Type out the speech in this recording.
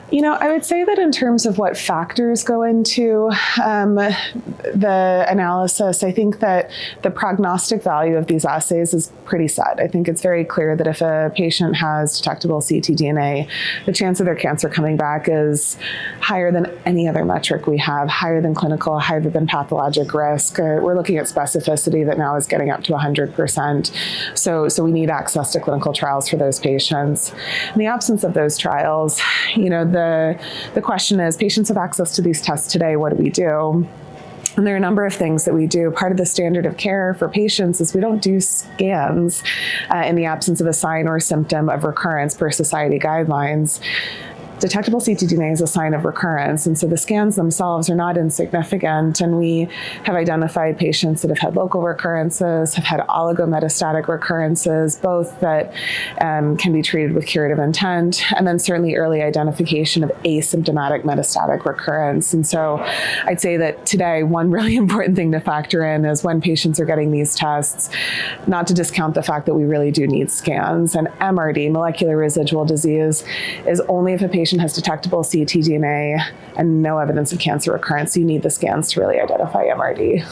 I would say that in terms of what factors go into the analysis, I think that the prognostic value of these assays is pretty set. I think it's very clear that if a patient has detectable ctDNA, the chance of their cancer coming back is higher than any other metric we have, higher than clinical, higher than pathologic risk. We're looking at specificity that now is getting up to 100%. So we need access to clinical trials for those patients. In the absence of those trials, the question is, patients have access to these tests today, what do we do? And there are a number of things that we do. Part of the standard of care for patients is we don't do scans in the absence of a sign or symptom of recurrence per society guidelines. Detectable ctDNA is a sign of recurrence, and so the scans themselves are not insignificant, and we have identified patients that have had local recurrences, have had oligometastatic recurrences, both that can be treated with curative intent, and then certainly early identification of asymptomatic metastatic recurrence. And so I'd say that today, one really important thing to factor in is when patients are getting these tests, not to discount the fact that we really do need scans. And MRD, molecular residual disease, is only if a patient has detectable ctDNA and no evidence of cancer recurrence. You need the scans to really identify MRD.